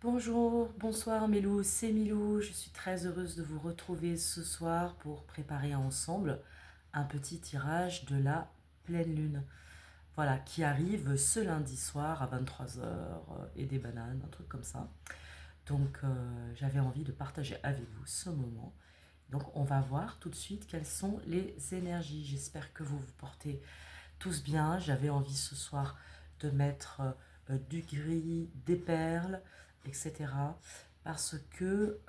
Bonjour, bonsoir Mélou, c'est Milou. Je suis très heureuse de vous retrouver ce soir pour préparer ensemble un petit tirage de la pleine lune. Voilà, qui arrive ce lundi soir à 23 h et des bananes, un truc comme ça. Donc j'avais envie de partager avec vous ce moment. Donc on va voir tout de suite quelles sont les énergies. J'espère que vous vous portez tous bien. J'avais envie ce soir de mettre du gris, des perles, etc. Parce que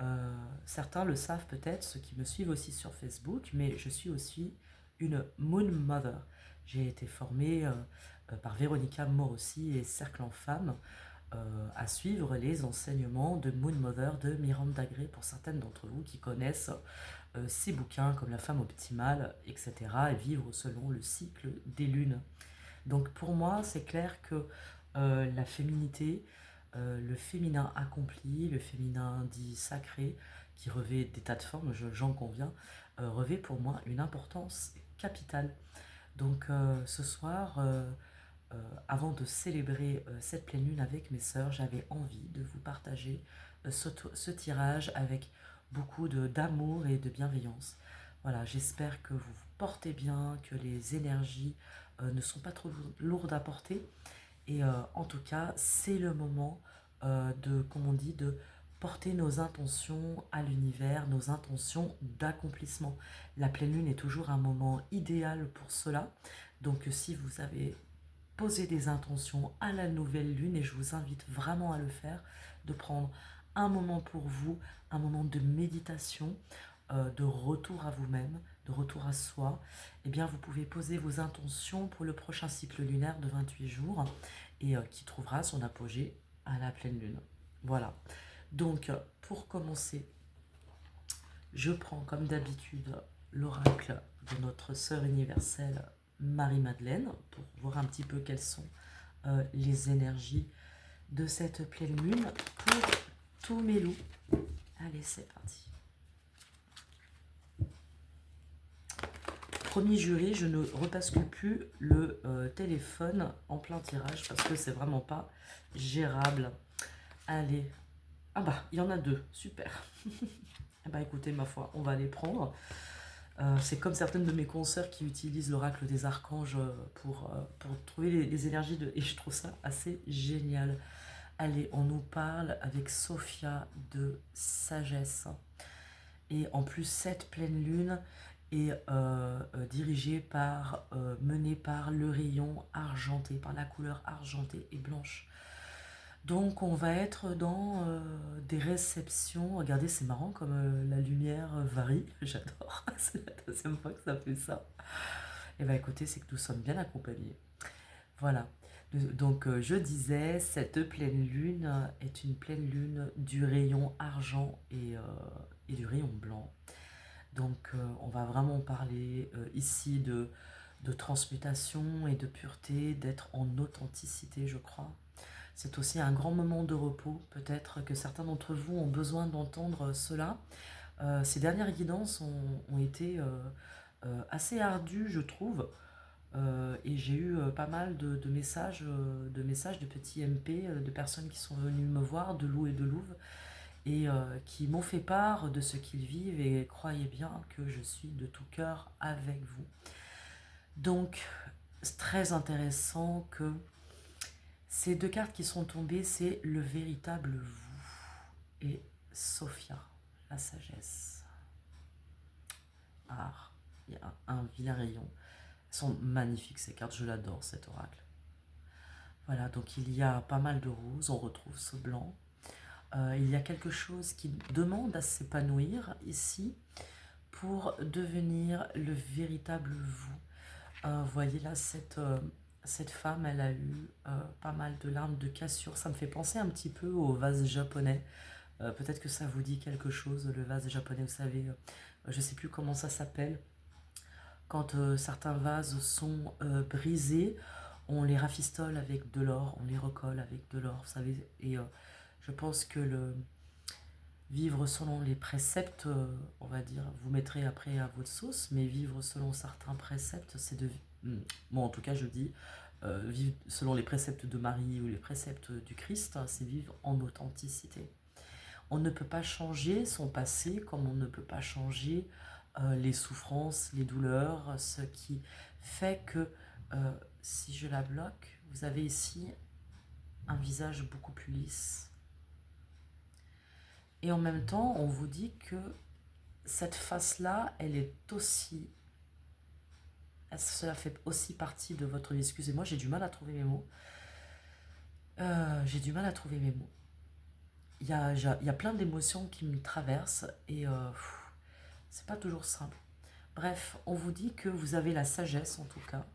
certains le savent peut-être, ceux qui me suivent aussi sur Facebook, mais je suis aussi une Moon Mother. J'ai été formée par Véronica Morossi et Cercle en Femmes à suivre les enseignements de Moon Mother de Miranda Gray pour certaines d'entre vous qui connaissent ces bouquins comme La femme optimale, etc. et vivre selon le cycle des lunes. Donc pour moi, c'est clair que la féminité, le féminin accompli, le féminin dit sacré, qui revêt des tas de formes, j'en conviens, revêt pour moi une importance capitale. Donc ce soir, avant de célébrer cette pleine lune avec mes sœurs, j'avais envie de vous partager ce tirage avec beaucoup d'amour et de bienveillance. Voilà, j'espère que vous vous portez bien, que les énergies ne sont pas trop lourdes à porter. Et en tout cas, c'est le moment comme on dit, de porter nos intentions à l'univers, nos intentions d'accomplissement. La pleine lune est toujours un moment idéal pour cela. Donc si vous avez posé des intentions à la nouvelle lune, et je vous invite vraiment à le faire, de prendre un moment pour vous, un moment de méditation, de retour à vous-même, de retour à soi, eh bien vous pouvez poser vos intentions pour le prochain cycle lunaire de 28 jours et qui trouvera son apogée à la pleine lune. Voilà. Donc pour commencer, je prends comme d'habitude l'oracle de notre sœur universelle Marie-Madeleine pour voir un petit peu quelles sont les énergies de cette pleine lune pour tous mes loups. Allez, c'est parti. Premier jury, je ne rebascule plus le téléphone en plein tirage parce que c'est vraiment pas gérable. Allez. Ah bah, il y en a deux. Super. Eh bah écoutez, ma foi, on va les prendre. C'est comme certaines de mes consoeurs qui utilisent l'oracle des archanges pour trouver les énergies de... Et je trouve ça assez génial. Allez, on nous parle avec Sophia de sagesse. Et en plus, cette pleine lune est dirigée menée par le rayon argenté, par la couleur argentée et blanche. Donc on va être dans des réceptions. Regardez, c'est marrant comme la lumière varie. J'adore. C'est la deuxième fois que ça fait ça. Et bien écoutez, c'est que nous sommes bien accompagnés. Voilà. Donc je disais, cette pleine lune est une pleine lune du rayon argent et du rayon blanc. Donc on va vraiment parler ici de transmutation et de pureté, d'être en authenticité, je crois. C'est aussi un grand moment de repos. Peut-être que certains d'entre vous ont besoin d'entendre cela. Ces dernières guidances ont été assez ardues, je trouve. Et j'ai eu pas mal de messages, de petits MP, de personnes qui sont venues me voir, de loups et de louves, et qui m'ont fait part de ce qu'ils vivent. Et croyez bien que je suis de tout cœur avec vous. Donc, c'est très intéressant que ces deux cartes qui sont tombées, c'est le véritable vous et Sophia, la sagesse. Ah, il y a un vilain rayon. Elles sont magnifiques ces cartes, je l'adore cet oracle. Voilà, donc il y a pas mal de roses, on retrouve ce blanc. Il y a quelque chose qui demande à s'épanouir ici pour devenir le véritable vous. Vous voyez là, cette femme, elle a eu pas mal de larmes de cassure. Ça me fait penser un petit peu au vase japonais. Peut-être que ça vous dit quelque chose, le vase japonais, vous savez, je ne sais plus comment ça s'appelle. Quand certains vases sont brisés, on les rafistole avec de l'or, on les recolle avec de l'or, vous savez. Et je pense que le vivre selon les préceptes, on va dire, vous mettrez après à votre sauce, mais vivre selon certains préceptes, c'est de... Bon, en tout cas, je dis, vivre selon les préceptes de Marie ou les préceptes du Christ, hein, c'est vivre en authenticité. On ne peut pas changer son passé comme on ne peut pas changer les souffrances, les douleurs, ce qui fait que si je la bloque, vous avez ici un visage beaucoup plus lisse. Et en même temps, on vous dit que cette face-là, elle est aussi, cela fait aussi partie de votre vie. Excusez-moi, j'ai du mal à trouver mes mots. J'ai du mal à trouver mes mots. Il y a plein d'émotions qui me traversent et c'est pas toujours simple. Bref, on vous dit que vous avez la sagesse, en tout cas,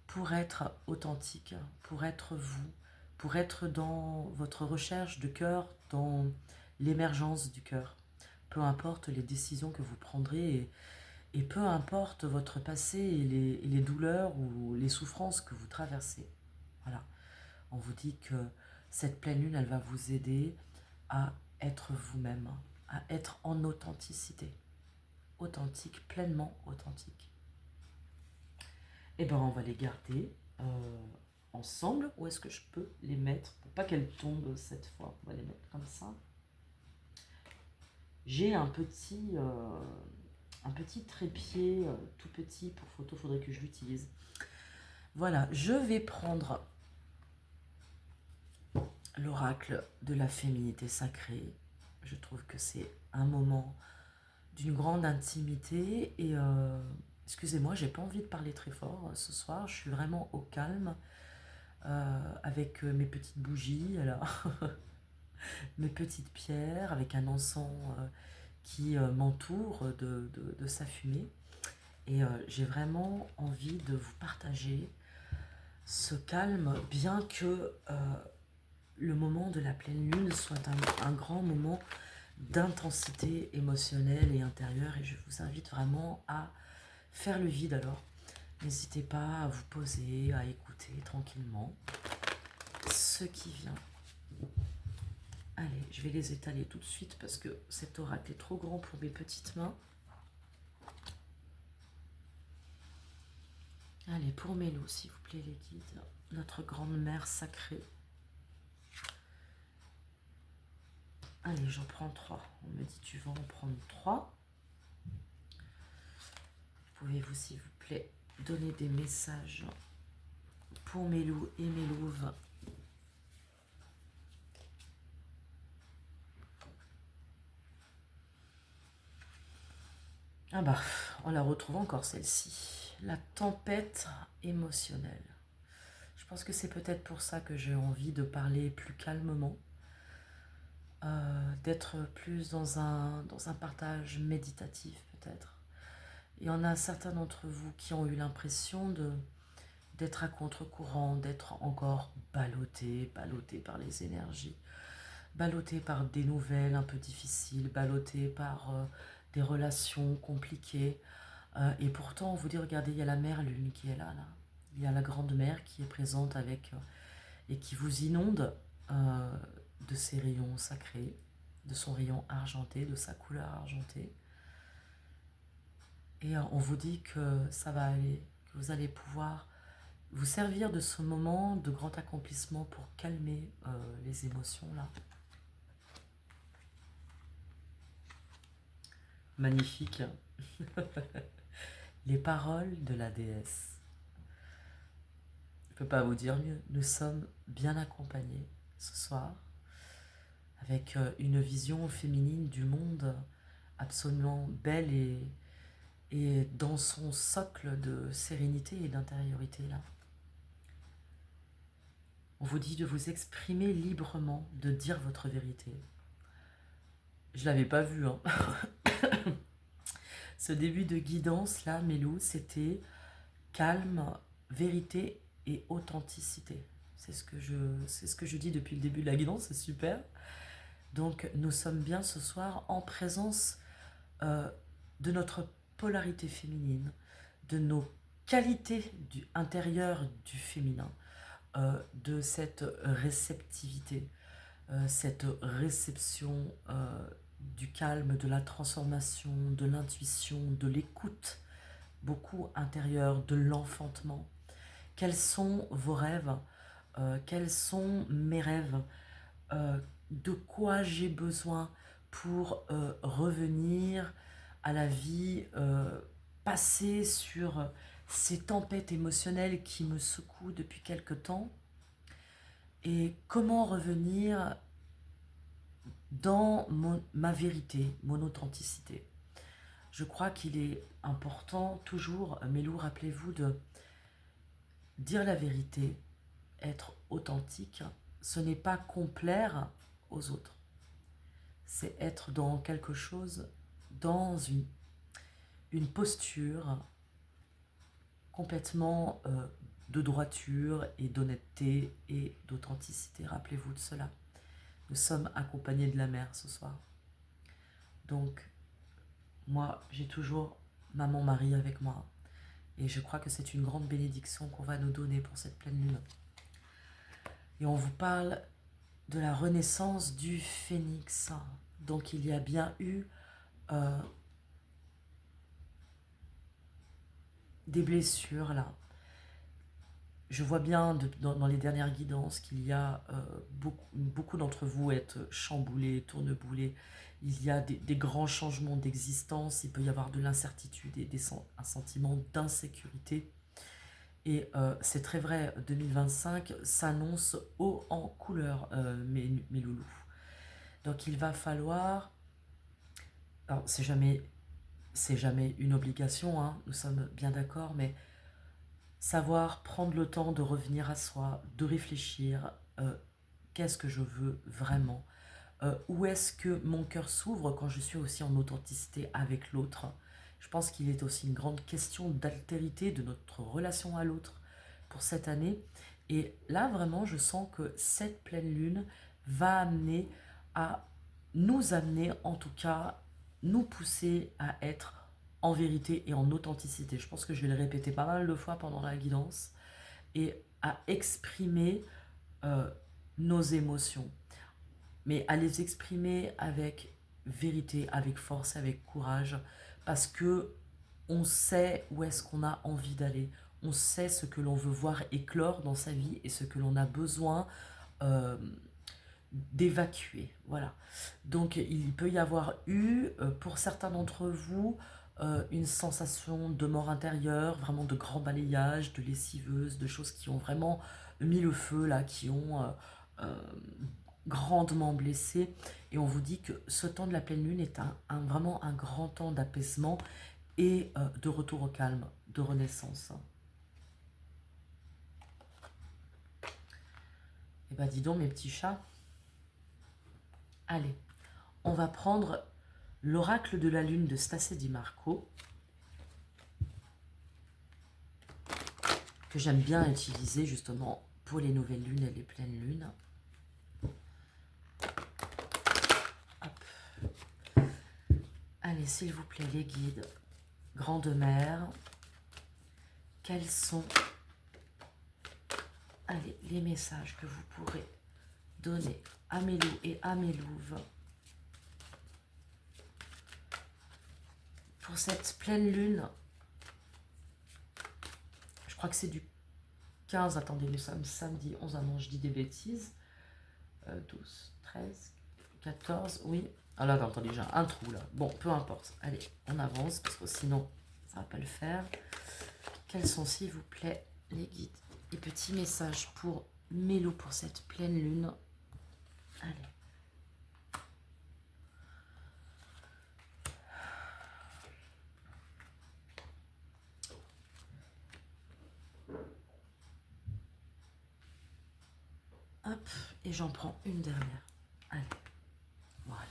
pour être authentique, pour être vous, pour être dans votre recherche de cœur, dans l'émergence du cœur. Peu importe les décisions que vous prendrez et peu importe votre passé et les douleurs ou les souffrances que vous traversez. Voilà, on vous dit que cette pleine lune, elle va vous aider à être vous-même, à être en authenticité. Authentique, pleinement authentique. Et bien, on va les garder ensemble. Où est-ce que je peux les mettre pour pas qu'elles tombent cette fois? On va les mettre comme ça. J'ai un petit trépied tout petit pour photo, faudrait que je l'utilise. Voilà, je vais prendre l'oracle de la féminité sacrée. Je trouve que c'est un moment d'une grande intimité et excusez-moi, j'ai pas envie de parler très fort ce soir, je suis vraiment au calme avec mes petites bougies, alors, mes petites pierres, avec un encens qui m'entoure de sa fumée. Et j'ai vraiment envie de vous partager ce calme, bien que le moment de la pleine lune soit un grand moment d'intensité émotionnelle et intérieure. Et je vous invite vraiment à faire le vide alors. N'hésitez pas à vous poser, à écouter tranquillement ce qui vient. Allez, je vais les étaler tout de suite parce que cet oracle est trop grand pour mes petites mains. Allez, pour Mélo, s'il vous plaît, les guides, notre grande mère sacrée. Allez, j'en prends 3. On me dit tu vas en prendre 3. Pouvez-vous, s'il vous plaît, donner des messages pour Mélou et Mélouve? Ah bah, on la retrouve encore celle-ci. La tempête émotionnelle. Je pense que c'est peut-être pour ça que j'ai envie de parler plus calmement, d'être plus dans un partage méditatif peut-être. Il y en a certains d'entre vous qui ont eu l'impression d'être à contre-courant, d'être encore ballottés par les énergies, ballottés par des nouvelles un peu difficiles, ballottés par des relations compliquées. Et pourtant, on vous dit, regardez, il y a la mère lune qui est là. Il y a la grande mère qui est présente avec et qui vous inonde de ses rayons sacrés, de son rayon argenté, de sa couleur argentée. Et on vous dit que ça va aller, que vous allez pouvoir vous servir de ce moment de grand accomplissement pour calmer les émotions là. Magnifique. Les paroles de la déesse. Je ne peux pas vous dire mieux. Nous sommes bien accompagnés ce soir avec une vision féminine du monde absolument belle et dans son socle de sérénité et d'intériorité là. On vous dit de vous exprimer librement, de dire votre vérité. Je l'avais pas vu, hein. Ce début de guidance là, Mélou, c'était calme, vérité et authenticité. C'est ce que je dis depuis le début de la guidance, c'est super. Donc nous sommes bien ce soir en présence de notre polarité féminine, de nos qualités intérieures du féminin, de cette réceptivité, cette réception du calme, de la transformation, de l'intuition, de l'écoute, beaucoup intérieure, de l'enfantement. Quels sont vos rêves? Quels sont mes rêves? De quoi j'ai besoin pour revenir à la vie, passer sur ces tempêtes émotionnelles qui me secouent depuis quelque temps, et comment revenir dans ma vérité, mon authenticité. Je crois qu'il est important toujours, Mélou, rappelez-vous de dire la vérité, être authentique. Ce n'est pas complaire aux autres, c'est être dans quelque chose, dans une posture complètement de droiture et d'honnêteté et d'authenticité. Rappelez-vous de cela. Nous sommes accompagnés de la mer ce soir. Donc, moi, j'ai toujours maman Marie avec moi. Et je crois que c'est une grande bénédiction qu'on va nous donner pour cette pleine lune. Et on vous parle de la renaissance du phénix. Donc, il y a bien eu des blessures là. Je vois bien dans les dernières guidances qu'il y a beaucoup d'entre vous être chamboulés, tourneboulés. Il y a des grands changements d'existence, il peut y avoir de l'incertitude et un sentiment d'insécurité. Et c'est très vrai, 2025 s'annonce haut en couleur, mes loulous. Donc il va falloir... Alors c'est jamais une obligation, hein, nous sommes bien d'accord, mais savoir prendre le temps de revenir à soi, de réfléchir, qu'est-ce que je veux vraiment, où est-ce que mon cœur s'ouvre quand je suis aussi en authenticité avec l'autre. Je pense qu'il est aussi une grande question d'altérité de notre relation à l'autre pour cette année. Et là, vraiment, je sens que cette pleine lune va nous amener, en tout cas, nous pousser à être en vérité et en authenticité. Je pense que je vais le répéter pas mal de fois pendant la guidance, et à exprimer nos émotions, mais à les exprimer avec vérité, avec force, avec courage, parce que on sait où est-ce qu'on a envie d'aller, on sait ce que l'on veut voir éclore dans sa vie et ce que l'on a besoin euh, d'évacuer. Voilà. Donc il peut y avoir eu, pour certains d'entre vous, une sensation de mort intérieure, vraiment de grand balayage, de lessiveuse, de choses qui ont vraiment mis le feu là, qui ont euh, grandement blessé. Et on vous dit que ce temps de la pleine lune est vraiment un grand temps d'apaisement et de retour au calme, de renaissance. Et bah dis donc mes petits chats, allez, on va prendre l'oracle de la lune de Stassi Di Marco, que j'aime bien utiliser justement pour les nouvelles lunes et les pleines lunes. Hop. Allez, s'il vous plaît, les guides, grande mère, quels sont les messages que vous pourrez donner à mes loups et à mes louves pour cette pleine lune. Je crois que c'est du 15, attendez, nous sommes samedi 11, ah non, je dis des bêtises, 12, 13, 14, oui. Ah là, attendez, j'ai un trou là. Bon, peu importe. Allez, on avance parce que sinon, ça va pas le faire. Quels sont, s'il vous plaît, les guides et petits messages pour Mélo pour cette pleine lune? Allez. Hop, et j'en prends une dernière. Allez, voilà.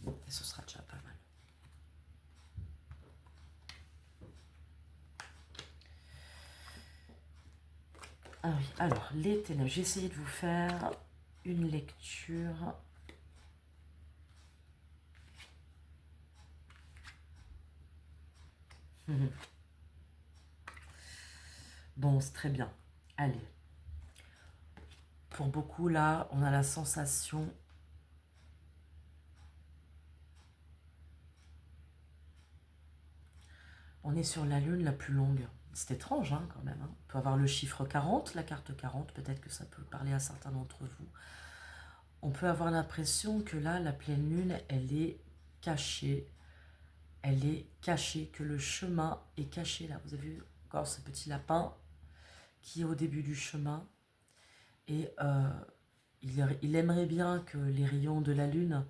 Et ce sera déjà pas mal. Ah oui, alors, les ténèbres. J'ai essayé de vous faire une lecture. Bon, c'est très bien. Allez. Pour beaucoup, là, on a la sensation on est sur la lune la plus longue C'est étrange hein, quand même. Hein. On peut avoir le chiffre 40, la carte 40, peut-être que ça peut parler à certains d'entre vous. On peut avoir l'impression que là, la pleine lune, elle est cachée. Elle est cachée, que le chemin est caché. Là, vous avez vu encore ce petit lapin qui est au début du chemin. Et il aimerait bien que les rayons de la lune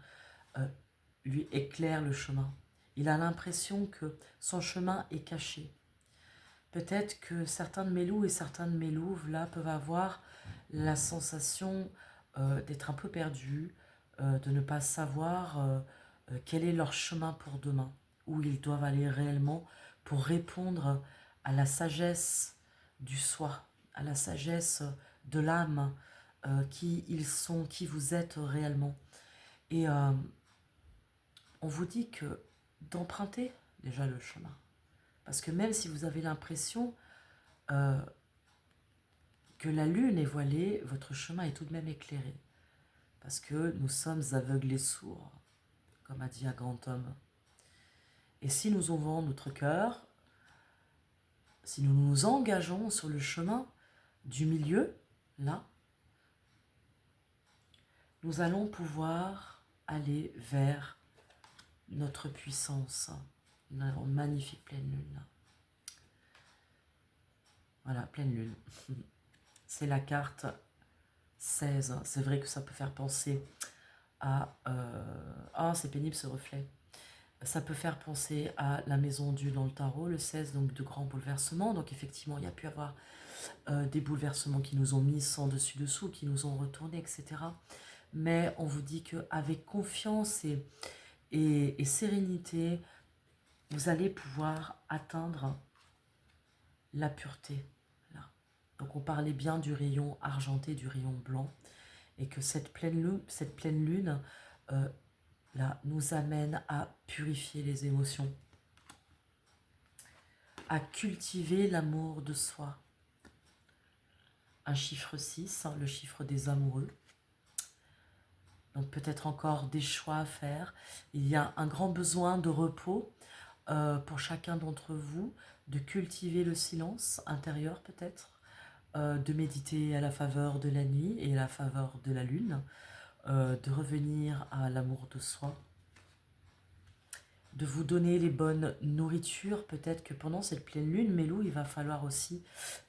lui éclairent le chemin. Il a l'impression que son chemin est caché. Peut-être que certains de mes loups et certains de mes louves, là, peuvent avoir la sensation d'être un peu perdus, de ne pas savoir quel est leur chemin pour demain, où ils doivent aller réellement pour répondre à la sagesse du soi, à la sagesse de l'âme, qui ils sont, qui vous êtes réellement. Et on vous dit que d'emprunter déjà le chemin. Parce que même si vous avez l'impression que la lune est voilée, votre chemin est tout de même éclairé. Parce que nous sommes aveugles et sourds, comme a dit un grand homme. Et si nous ouvrons notre cœur, si nous nous engageons sur le chemin du milieu, là, nous allons pouvoir aller vers notre puissance. Une magnifique pleine lune. Voilà, pleine lune. C'est la carte 16. C'est vrai que ça peut faire penser à... Ah, c'est pénible ce reflet. Ça peut faire penser à la maison du dans le tarot, le 16, donc de grands bouleversements. Donc effectivement, il y a pu avoir des bouleversements qui nous ont mis sans dessus-dessous, qui nous ont retournés, etc. Mais on vous dit qu'avec confiance et sérénité, vous allez pouvoir atteindre la pureté. Là. Donc on parlait bien du rayon argenté, du rayon blanc, et que cette pleine lune là, nous amène à purifier les émotions, à cultiver l'amour de soi. Un chiffre 6, le chiffre des amoureux. Donc peut-être encore des choix à faire. Il y a un grand besoin de repos pour chacun d'entre vous, de cultiver le silence intérieur peut-être, de méditer à la faveur de la nuit et à la faveur de la lune, de revenir à l'amour de soi, de vous donner les bonnes nourritures. Peut-être que pendant cette pleine lune, mes loups, il va falloir aussi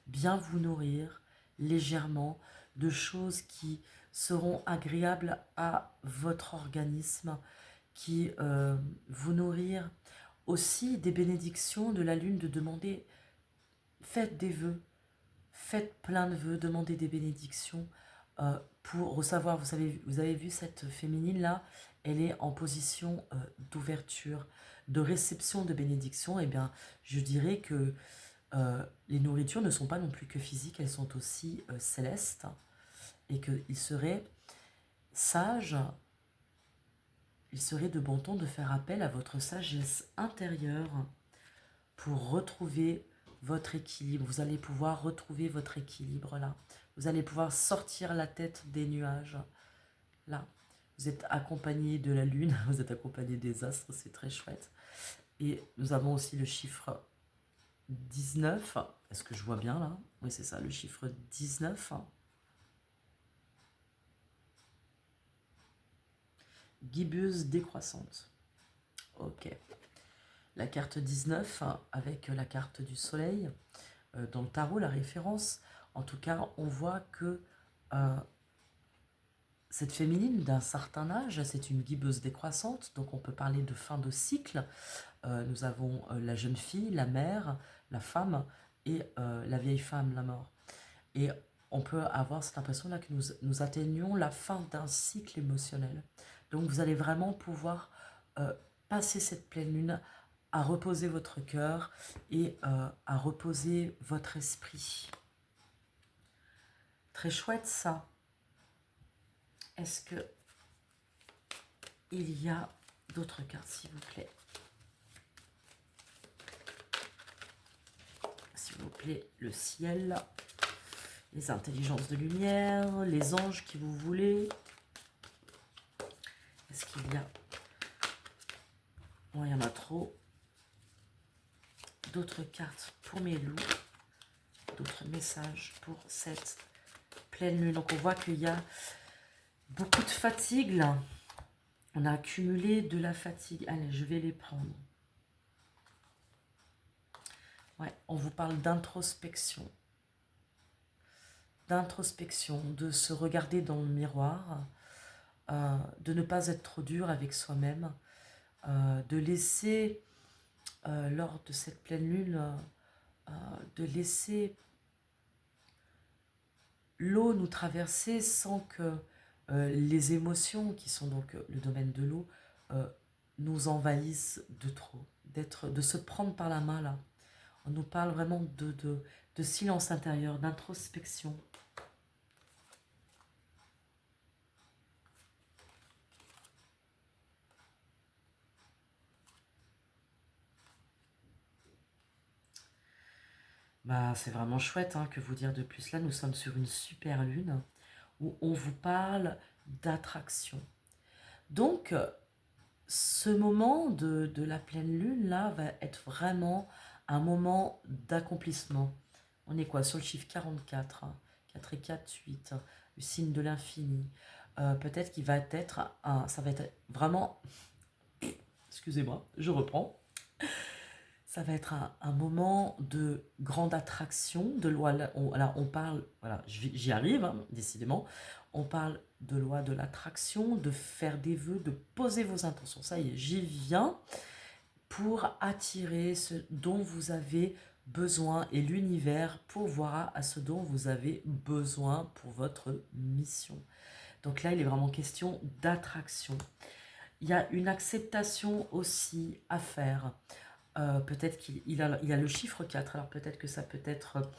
bien vous nourrir légèrement de choses qui seront agréables à votre organisme, qui vous nourrir aussi des bénédictions de la lune, de demander, faites des vœux, faites plein de vœux, demandez des bénédictions pour recevoir. Vous avez vu cette féminine là, elle est en position d'ouverture, de réception de bénédictions. Eh bien, je dirais que les nourritures ne sont pas non plus que physiques, elles sont aussi célestes, et qu'il serait sage, il serait de bon ton de faire appel à votre sagesse intérieure pour retrouver votre équilibre. Vous allez pouvoir retrouver votre équilibre là. Vous allez pouvoir sortir la tête des nuages là. Vous êtes accompagné de la lune, vous êtes accompagné des astres, c'est très chouette. Et nous avons aussi le chiffre 19. Est-ce que je vois bien là? Oui, c'est ça, le chiffre 19. Guibeuse décroissante. Ok. La carte 19 avec la carte du soleil. Dans le tarot, la référence, en tout cas, on voit que cette féminine d'un certain âge, c'est une guibeuse décroissante, donc on peut parler de fin de cycle. Nous avons la jeune fille, la mère, la femme et la vieille femme, la mort. Et on peut avoir cette impression-là que nous atteignons la fin d'un cycle émotionnel. Donc vous allez vraiment pouvoir passer cette pleine lune à reposer votre cœur et à reposer votre esprit. Très chouette ça. Est-ce que il y a d'autres cartes, s'il vous plaît? S'il vous plaît, le ciel, les intelligences de lumière, les anges qui vous voulez. Est-ce qu'il y a... Bon, il y en a trop. D'autres cartes pour mes loups. d'autres messages pour cette pleine lune? Donc on voit qu'il y a beaucoup de fatigue là. On a accumulé de la fatigue. Allez, je vais les prendre. Ouais, on vous parle d'introspection. D'introspection, de se regarder dans le miroir, de ne pas être trop dur avec soi-même, de laisser, lors de cette pleine lune, de laisser l'eau nous traverser sans que les émotions, qui sont donc le domaine de l'eau, nous envahissent de trop, de se prendre par la main là. On nous parle vraiment de silence intérieur, d'introspection. Bah, c'est vraiment chouette, hein, que vous dire de plus. Là, nous sommes sur une super lune où on vous parle d'attraction. Donc, ce moment de la pleine lune, là, va être vraiment un moment d'accomplissement. On est quoi? Sur le chiffre 44, hein, 4 et 4, 8, hein, le signe de l'infini. Peut-être qu'il va être ça va être vraiment, excusez-moi, je reprends. Ça va être un moment de grande attraction, de loi. Alors on parle, voilà, j'y arrive, hein, décidément. On parle de loi de l'attraction, de faire des vœux, de poser vos intentions. Ça y est, j'y viens, pour attirer ce dont vous avez besoin et l'univers pourvoira à ce dont vous avez besoin pour votre mission. Donc là, il est vraiment question d'attraction. Il y a une acceptation aussi à faire. Peut-être qu'il a le chiffre 4, alors peut-être que ça peut être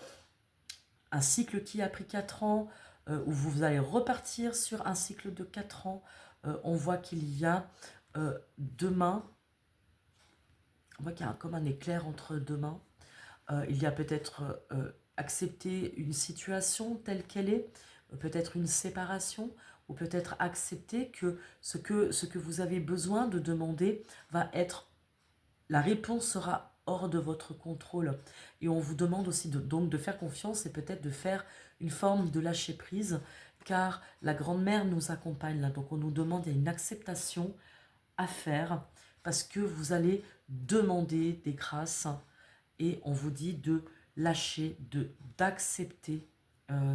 un cycle qui a pris 4 ans, où vous allez repartir sur un cycle de 4 ans. On voit qu'il y a demain, on voit qu'il y a comme un éclair entre deux mains. Il y a peut-être accepter une situation telle qu'elle est, peut-être une séparation, ou peut-être accepter que ce que vous avez besoin de demander va être, la réponse sera hors de votre contrôle. Et on vous demande aussi donc de faire confiance et peut-être de faire une forme de lâcher prise, car la Grande-Mère nous accompagne là. Donc on nous demande, il y a une acceptation à faire, parce que vous allez demander des grâces et on vous dit de lâcher, d'accepter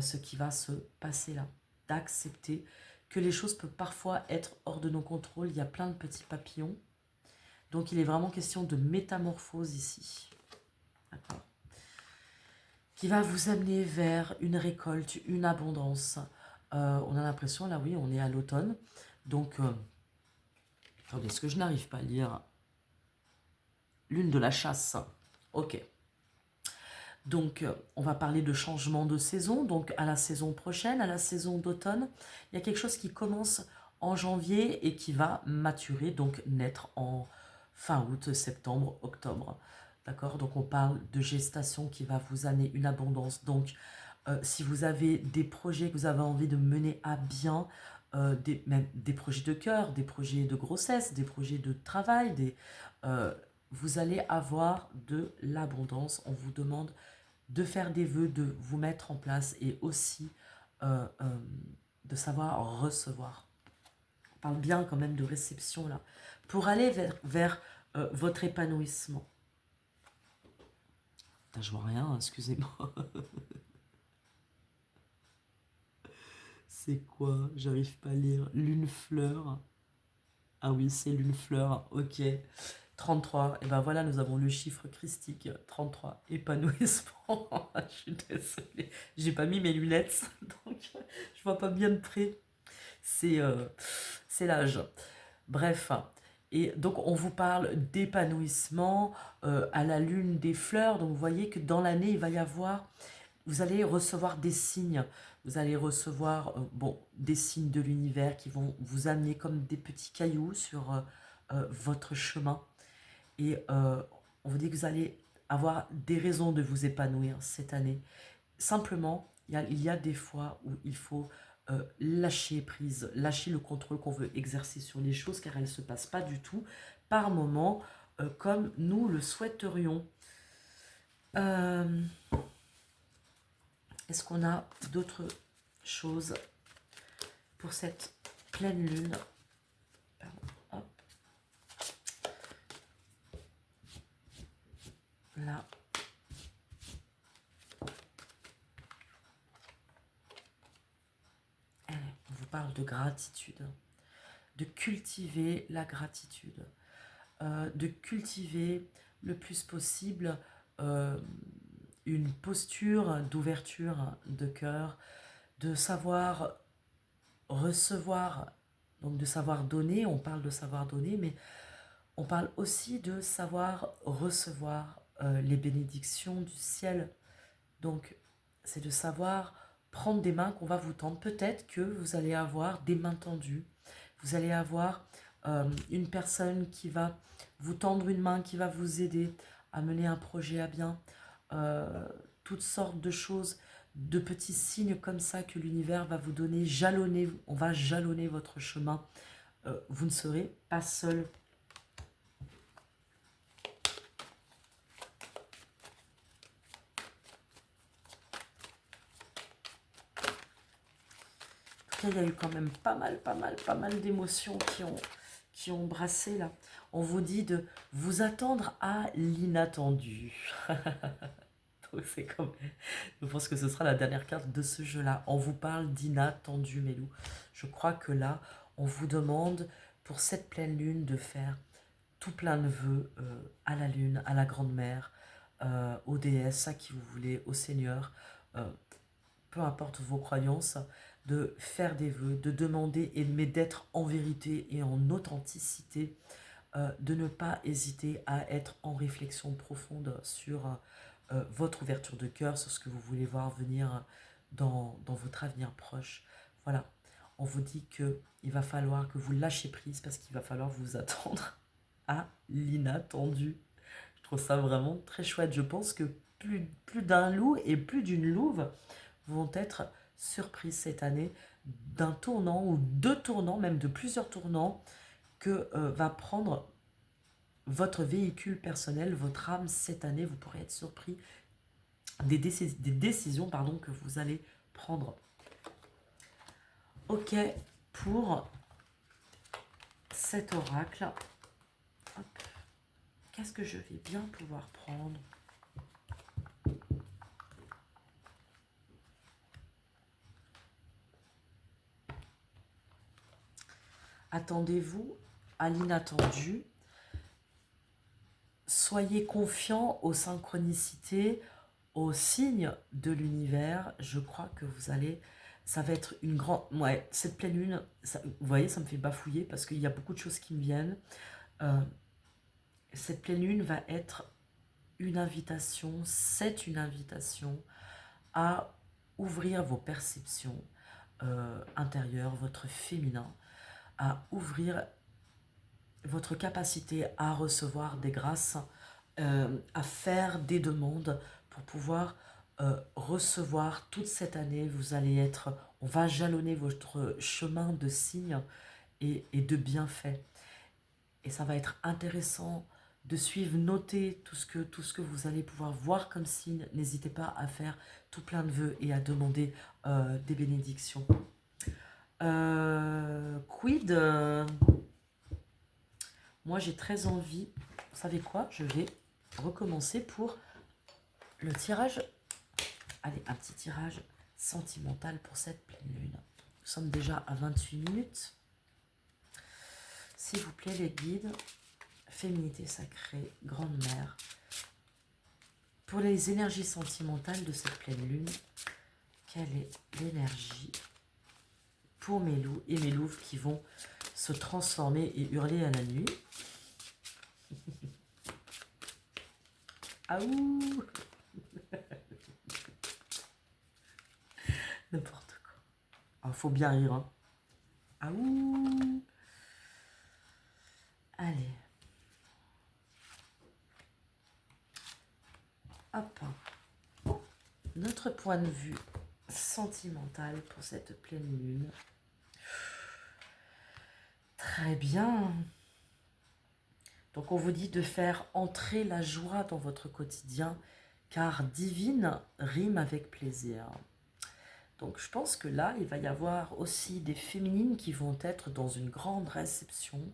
ce qui va se passer là, d'accepter que les choses peuvent parfois être hors de nos contrôles. Il y a plein de petits papillons, donc il est vraiment question de métamorphose ici, d'accord, qui va vous amener vers une récolte, une abondance. On a l'impression là, oui, on est à l'automne, donc attendez, ce que je n'arrive pas à lire, lune de la chasse, ok. Donc, on va parler de changement de saison, donc à la saison prochaine, à la saison d'automne. Il y a quelque chose qui commence en janvier et qui va maturer, donc naître en fin août, septembre, octobre. D'accord? Donc, on parle de gestation qui va vous amener une abondance. Donc, si vous avez des projets que vous avez envie de mener à bien, même des projets de cœur, des projets de grossesse, des projets de travail, vous allez avoir de l'abondance. On vous demande de faire des vœux, de vous mettre en place et aussi euh, euh, de savoir recevoir. On parle bien quand même de réception là, pour aller vers votre épanouissement. Putain, je vois rien, excusez-moi. C'est quoi? J'arrive pas à lire. Lune fleur. Ah oui, c'est lune fleur, ok. 33, et ben voilà, nous avons le chiffre christique, 33, épanouissement. Je suis désolée, j'ai pas mis mes lunettes, donc je vois pas bien de près. C'est l'âge. Bref, et donc on vous parle d'épanouissement à la lune des fleurs. Donc vous voyez que dans l'année, il va y avoir, vous allez recevoir des signes. Vous allez recevoir bon, des signes de l'univers qui vont vous amener comme des petits cailloux sur votre chemin. Et on vous dit que vous allez avoir des raisons de vous épanouir cette année. Simplement, il y a des fois où il faut lâcher prise, lâcher le contrôle qu'on veut exercer sur les choses, car elles ne se passent pas du tout par moment comme nous le souhaiterions. Euh, Est-ce qu'on a d'autres choses pour cette pleine lune? Pardon, hop. Là. Allez, on vous parle de gratitude. De cultiver la gratitude. De cultiver le plus possible une posture d'ouverture de cœur, de savoir recevoir, donc de savoir donner, on parle de savoir donner, mais on parle aussi de savoir recevoir les bénédictions du ciel. Donc c'est de savoir prendre des mains qu'on va vous tendre. Peut-être que vous allez avoir des mains tendues, vous allez avoir une personne qui va vous tendre une main, qui va vous aider à mener un projet à bien, toutes sortes de choses, de petits signes comme ça que l'univers va vous donner, jalonner, on va jalonner votre chemin. Vous ne serez pas seul. Il y a eu quand même pas mal d'émotions qui ont brassé là. On vous dit de vous attendre à l'inattendu. Donc c'est comme... Je pense que ce sera la dernière carte de ce jeu-là. On vous parle d'inattendu, mes loups. Je crois que là, on vous demande pour cette pleine lune de faire tout plein de vœux à la lune, à la grande mère, aux déesses, à qui vous voulez, au Seigneur, peu importe vos croyances, de faire des vœux, de demander, mais d'être en vérité et en authenticité, de ne pas hésiter à être en réflexion profonde sur votre ouverture de cœur, sur ce que vous voulez voir venir dans votre avenir proche. Voilà, on vous dit qu'il va falloir que vous lâchiez prise parce qu'il va falloir vous attendre à l'inattendu. Je trouve ça vraiment très chouette. Je pense que plus d'un loup et plus d'une louve vont être surprises cette année d'un tournant ou deux tournants, même de plusieurs tournants, que va prendre votre véhicule personnel, votre âme cette année. Vous pourrez être surpris des décisions pardon, que vous allez prendre. Ok, pour cet oracle, qu'est-ce que je vais bien pouvoir prendre? Attendez-vous à l'inattendu. Soyez confiants aux synchronicités, aux signes de l'univers. Je crois que vous allez... Ça va être une grande... Ouais, cette pleine lune, ça, vous voyez, ça me fait bafouiller parce qu'il y a beaucoup de choses qui me viennent. Cette pleine lune va être une invitation, c'est une invitation à ouvrir vos perceptions intérieures, votre féminin, à ouvrir votre capacité à recevoir des grâces, à faire des demandes pour pouvoir recevoir toute cette année. Vous allez être, on va jalonner votre chemin de signes et de bienfaits. Et ça va être intéressant de suivre, noter tout ce que vous allez pouvoir voir comme signe. N'hésitez pas à faire tout plein de vœux et à demander des bénédictions. Quid moi j'ai très envie, vous savez quoi, je vais recommencer pour le tirage. Allez, un petit tirage sentimental pour cette pleine lune. Nous sommes déjà à 28 minutes. S'il vous plaît les guides, féminité sacrée, grande mère, pour les énergies sentimentales de cette pleine lune, quelle est l'énergie pour mes loups et mes louves qui vont se transformer et hurler à la nuit? Aouh! N'importe quoi. Ah, faut bien rire, hein. Aouh! Allez. Hop. Notre point de vue sentimental pour cette pleine lune. Très bien. Donc on vous dit de faire entrer la joie dans votre quotidien, car divine rime avec plaisir. Donc je pense que là, il va y avoir aussi des féminines qui vont être dans une grande réception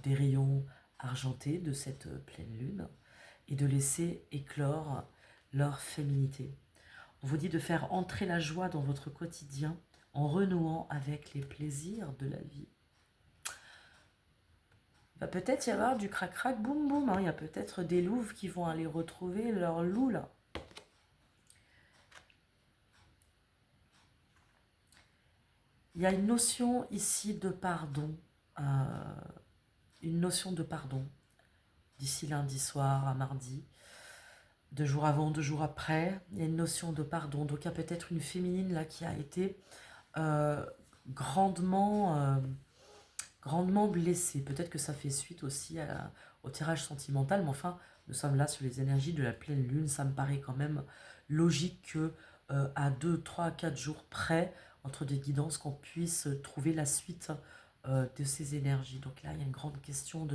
des rayons argentés de cette pleine lune et de laisser éclore leur féminité. On vous dit de faire entrer la joie dans votre quotidien en renouant avec les plaisirs de la vie. Il va peut-être y avoir du crac-crac, boum boum, hein. Il y a peut-être des louves qui vont aller retrouver leur loup là. Il y a une notion ici de pardon, une notion de pardon, d'ici lundi soir à mardi, 2 jours avant, 2 jours après, il y a une notion de pardon. Donc il y a peut-être une féminine là qui a été euh, grandement, grandement blessée. Peut-être que ça fait suite aussi au tirage sentimental, mais enfin, nous sommes là sur les énergies de la pleine lune. Ça me paraît quand même logique que à 2, 3, 4 jours près, entre des guidances, qu'on puisse trouver la suite de ces énergies. Donc là, il y a une grande question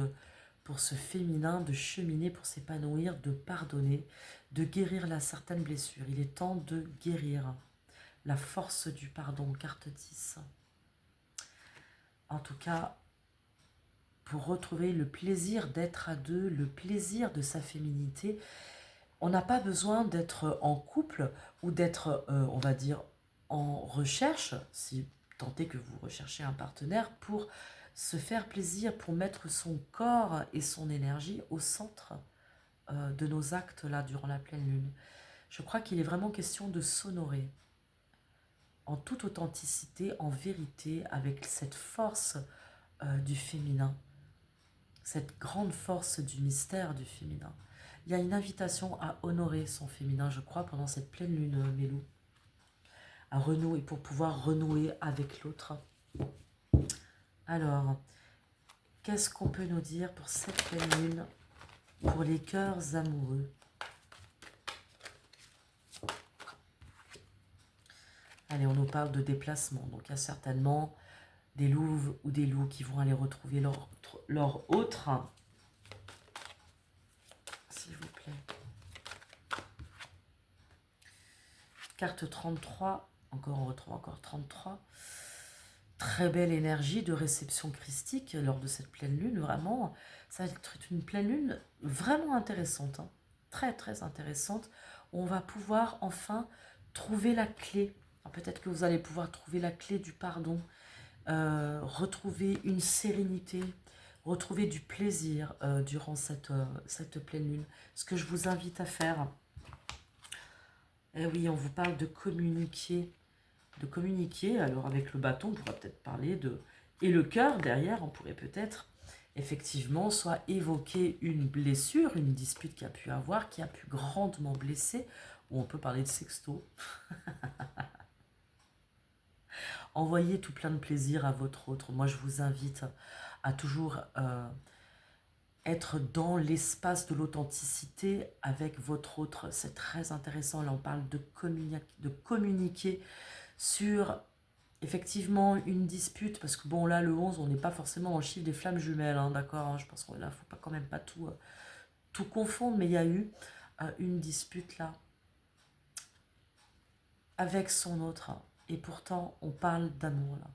pour ce féminin de cheminer, pour s'épanouir, de pardonner, de guérir certaine blessure. Il est temps de guérir la force du pardon, carte 10. En tout cas, pour retrouver le plaisir d'être à deux, le plaisir de sa féminité, on n'a pas besoin d'être en couple ou d'être, on va dire, en recherche, si tant est que vous recherchez un partenaire, pour se faire plaisir, pour mettre son corps et son énergie au centre de nos actes là durant la pleine lune. Je crois qu'il est vraiment question de s'honorer en toute authenticité, en vérité, avec cette force du féminin, cette grande force du mystère du féminin. Il y a une invitation à honorer son féminin, je crois, pendant cette pleine lune, Mélou, à renouer, pour pouvoir renouer avec l'autre. Alors, qu'est-ce qu'on peut nous dire pour cette pleine lune, pour les cœurs amoureux? Allez, on nous parle de déplacement, donc il y a certainement des louves ou des loups qui vont aller retrouver leur autre, s'il vous plaît. Carte 33, on retrouve encore 33. Très belle énergie de réception christique lors de cette pleine lune, vraiment. Ça va être une pleine lune vraiment intéressante, hein. Très très intéressante. On va pouvoir enfin trouver la clé. Peut-être que vous allez pouvoir trouver la clé du pardon, retrouver une sérénité, retrouver du plaisir durant cette pleine lune. Ce que je vous invite à faire, eh oui, on vous parle de communiquer. De communiquer, alors avec le bâton, on pourra peut-être parler de... Et le cœur, derrière, on pourrait peut-être, effectivement, soit évoquer une blessure, une dispute qu'il a pu avoir, qui a pu grandement blesser, ou on peut parler de sexto. Envoyez tout plein de plaisir à votre autre. Moi, je vous invite à toujours être dans l'espace de l'authenticité avec votre autre. C'est très intéressant. Là, on parle de communiquer sur effectivement une dispute, parce que bon, là, le 11, on n'est pas forcément dans le chiffre des flammes jumelles, hein, d'accord, hein, je pense qu'il ne faut pas, quand même pas tout confondre, mais il y a eu une dispute là avec son autre, et pourtant on parle d'amour là.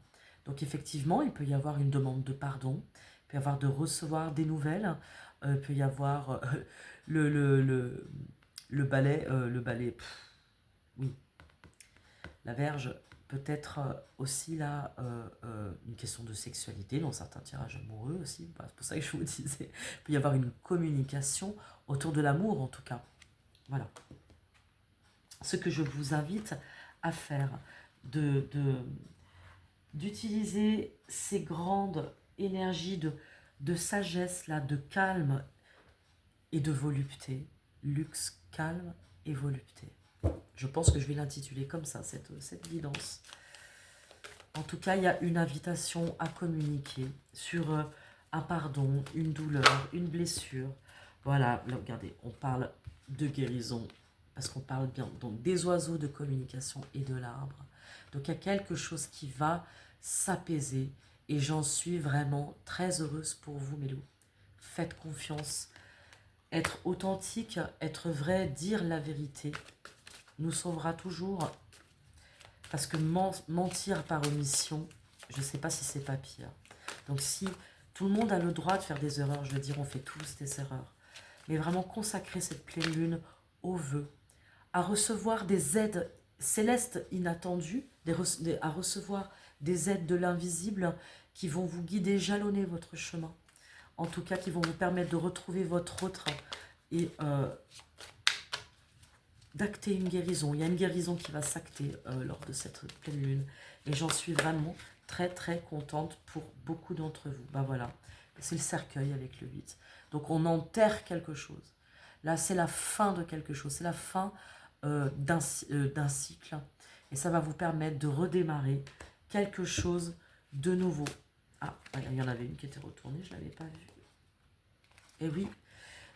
Donc effectivement, il peut y avoir une demande de pardon, il peut y avoir de recevoir des nouvelles, il peut y avoir le, le, le, le balai, oui, la Vierge, peut-être aussi là une question de sexualité dans certains tirages amoureux aussi. Voilà, c'est pour ça que je vous disais, il peut y avoir une communication autour de l'amour en tout cas. Voilà. Ce que je vous invite à faire, d'utiliser ces grandes énergies de sagesse là, de calme et de volupté. Luxe, calme et volupté. Je pense que je vais l'intituler comme ça, cette guidance. En tout cas, il y a une invitation à communiquer sur un pardon, une douleur, une blessure. Voilà, là, regardez, on parle de guérison, parce qu'on parle bien donc des oiseaux de communication et de l'arbre. Donc il y a quelque chose qui va s'apaiser, et j'en suis vraiment très heureuse pour vous, Mélou. Faites confiance, être authentique, être vrai, dire la vérité, nous sauvera toujours. Parce que mentir par omission, je ne sais pas si c'est pas pire. Donc si tout le monde a le droit de faire des erreurs, je veux dire, on fait tous des erreurs. Mais vraiment consacrer cette pleine lune aux vœux, à recevoir des aides célestes inattendues, à recevoir des aides de l'invisible qui vont vous guider, jalonner votre chemin. En tout cas, qui vont vous permettre de retrouver votre autre et d'acter une guérison. Il y a une guérison qui va s'acter lors de cette pleine lune. Et j'en suis vraiment très très contente pour beaucoup d'entre vous. Ben voilà, c'est le cercueil avec le 8. Donc on enterre quelque chose. Là, c'est la fin de quelque chose. C'est la fin d'un cycle. Et ça va vous permettre de redémarrer quelque chose de nouveau. Ah, il y en avait une qui était retournée, je ne l'avais pas vue. Et oui,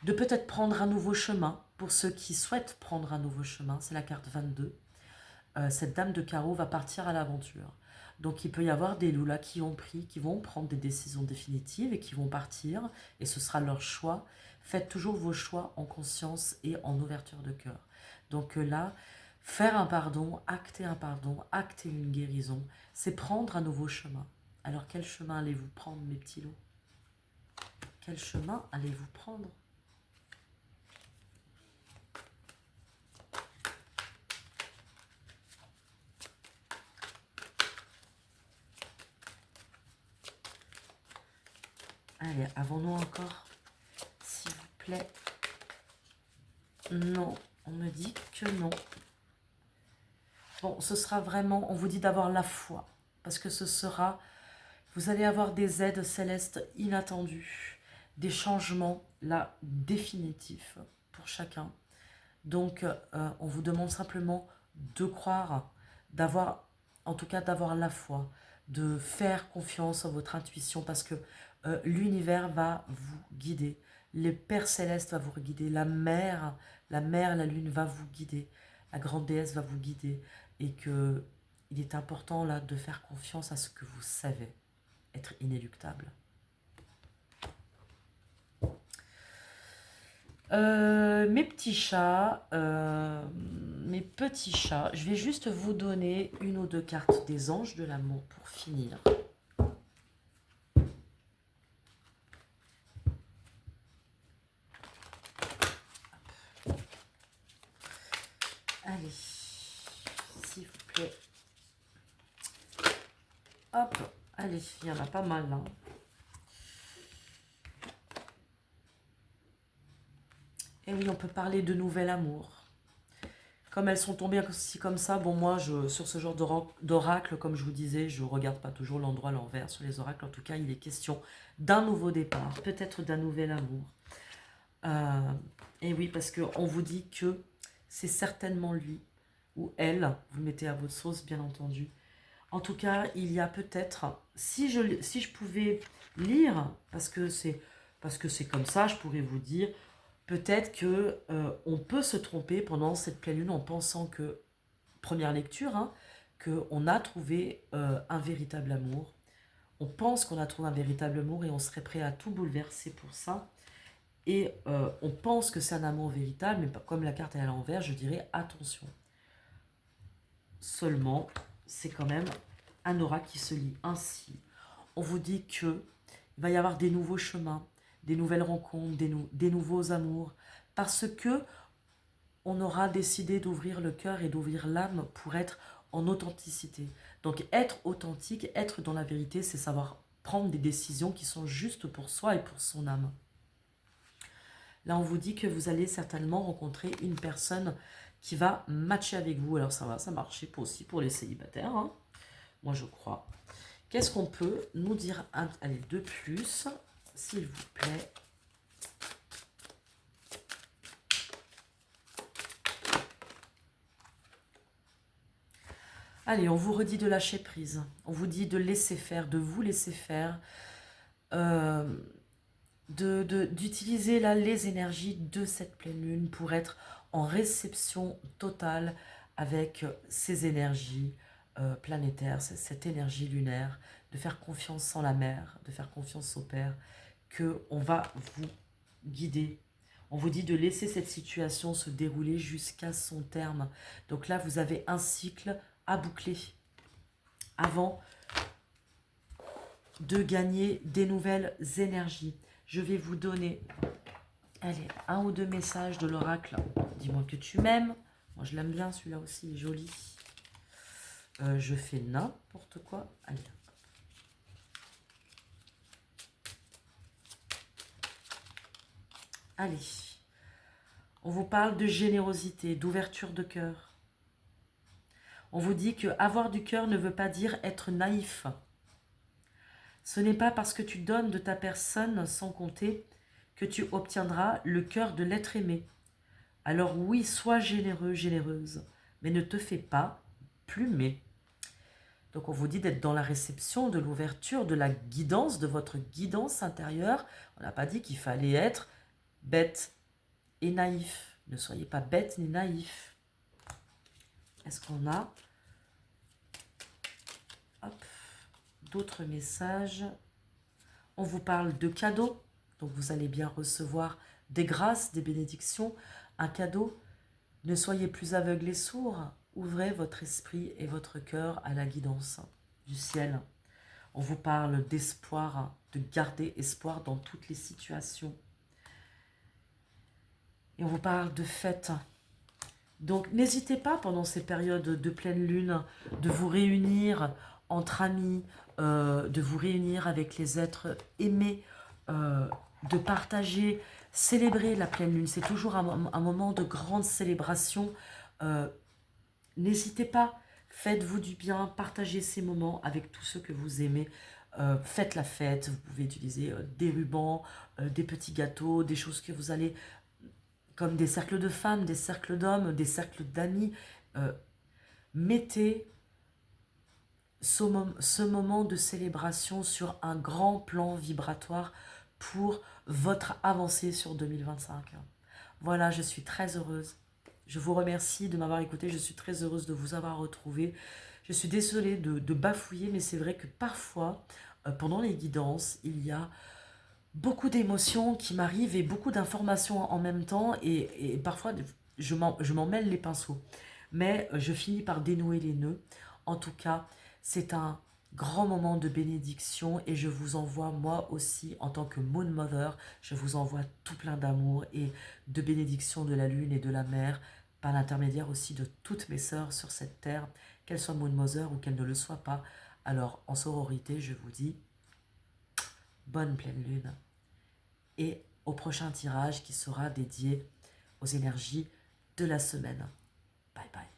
de peut-être prendre un nouveau chemin, pour ceux qui souhaitent prendre un nouveau chemin, c'est la carte 22. Cette dame de carreau va partir à l'aventure. Donc il peut y avoir des loups là qui vont prendre des décisions définitives et qui vont partir, et ce sera leur choix. Faites toujours vos choix en conscience et en ouverture de cœur. Donc là, faire un pardon, acter une guérison, c'est prendre un nouveau chemin. Alors quel chemin allez-vous prendre, mes petits loups? Quel chemin allez-vous prendre? Allez, avons-nous encore, s'il vous plaît? Non, on me dit que non. Bon, ce sera vraiment, on vous dit d'avoir la foi, parce que ce sera, vous allez avoir des aides célestes inattendues, des changements, là, définitifs pour chacun. Donc, on vous demande simplement de croire, d'avoir, en tout cas d'avoir la foi, de faire confiance à votre intuition, parce que l'univers va vous guider, les pères célestes va vous guider, la lune va vous guider, la grande déesse va vous guider, et que il est important là de faire confiance à ce que vous savez être inéluctable. Mes petits chats, mes petits chats, je vais juste vous donner une ou deux cartes des anges de l'amour pour finir. Allez, s'il vous plaît. Hop, allez, il y en a pas mal là. Et oui, on peut parler de nouvel amour. Comme elles sont tombées aussi comme ça, bon moi, sur ce genre d'oracle, comme je vous disais, je ne regarde pas toujours l'endroit à l'envers sur les oracles. En tout cas, il est question d'un nouveau départ, peut-être d'un nouvel amour. Et oui, parce qu'on vous dit que c'est certainement lui ou elle, vous mettez à votre sauce bien entendu. En tout cas, il y a peut-être, si je pouvais lire, parce que c'est comme ça, je pourrais vous dire, peut-être que on peut se tromper pendant cette pleine lune en pensant que, première lecture, hein, qu'on a trouvé un véritable amour. On pense qu'on a trouvé un véritable amour et on serait prêt à tout bouleverser pour ça. Et on pense que c'est un amour véritable, mais comme la carte est à l'envers, je dirais attention. Seulement, c'est quand même un oracle qui se lit ainsi. On vous dit que il va y avoir des nouveaux chemins, des nouvelles rencontres, des nouveaux amours, parce que on aura décidé d'ouvrir le cœur et d'ouvrir l'âme pour être en authenticité. Donc être authentique, être dans la vérité, c'est savoir prendre des décisions qui sont justes pour soi et pour son âme. Là, on vous dit que vous allez certainement rencontrer une personne qui va matcher avec vous. Alors ça marcher aussi pour les célibataires, hein. Moi je crois. Qu'est-ce qu'on peut nous dire, allez, de plus, s'il vous plaît? Allez, on vous redit de lâcher prise. On vous dit de laisser faire, de vous laisser faire, d'utiliser là les énergies de cette pleine lune pour être en réception totale avec ces énergies planétaires, cette énergie lunaire, de faire confiance en la mère, de faire confiance au père, qu'on va vous guider. On vous dit de laisser cette situation se dérouler jusqu'à son terme. Donc là, vous avez un cycle à boucler avant de gagner des nouvelles énergies. Je vais vous donner, allez, un ou deux messages de l'oracle. Dis-moi que tu m'aimes. Moi, je l'aime bien, celui-là aussi, il est joli. Je fais n'importe quoi. Allez. Allez. On vous parle de générosité, d'ouverture de cœur. On vous dit que avoir du cœur ne veut pas dire être naïf. Ce n'est pas parce que tu donnes de ta personne sans compter que tu obtiendras le cœur de l'être aimé. Alors oui, sois généreux, généreuse, mais ne te fais pas plumer. Donc on vous dit d'être dans la réception, de l'ouverture, de la guidance, de votre guidance intérieure. On n'a pas dit qu'il fallait être bête et naïf. Ne soyez pas bête ni naïf. Est-ce qu'on a d'autres messages? On vous parle de cadeaux. Donc vous allez bien recevoir des grâces, des bénédictions, un cadeau. Ne soyez plus aveugles et sourds. Ouvrez votre esprit et votre cœur à la guidance du ciel. On vous parle d'espoir, de garder espoir dans toutes les situations. Et on vous parle de fête. Donc n'hésitez pas pendant ces périodes de pleine lune de vous réunir entre amis, de vous réunir avec les êtres aimés, de partager, célébrer la pleine lune. C'est toujours un moment de grande célébration. N'hésitez pas, faites-vous du bien, partagez ces moments avec tous ceux que vous aimez. Faites la fête, vous pouvez utiliser des rubans, des petits gâteaux, des choses que vous allez, comme des cercles de femmes, des cercles d'hommes, des cercles d'amis. Mettez ce moment de célébration sur un grand plan vibratoire pour votre avancée sur 2025. Voilà, je suis très heureuse. Je vous remercie de m'avoir écouté. Je suis très heureuse de vous avoir retrouvé. Je suis désolée de bafouiller, mais c'est vrai que parfois, pendant les guidances, il y a beaucoup d'émotions qui m'arrivent et beaucoup d'informations en même temps. Et parfois, je m'en mêle les pinceaux. Mais je finis par dénouer les nœuds. En tout cas, c'est un grand moment de bénédiction et je vous envoie moi aussi en tant que Moon Mother, je vous envoie tout plein d'amour et de bénédiction de la lune et de la mer par l'intermédiaire aussi de toutes mes sœurs sur cette terre, qu'elles soient Moon Mother ou qu'elles ne le soient pas. Alors en sororité, je vous dis bonne pleine lune et au prochain tirage qui sera dédié aux énergies de la semaine. Bye bye.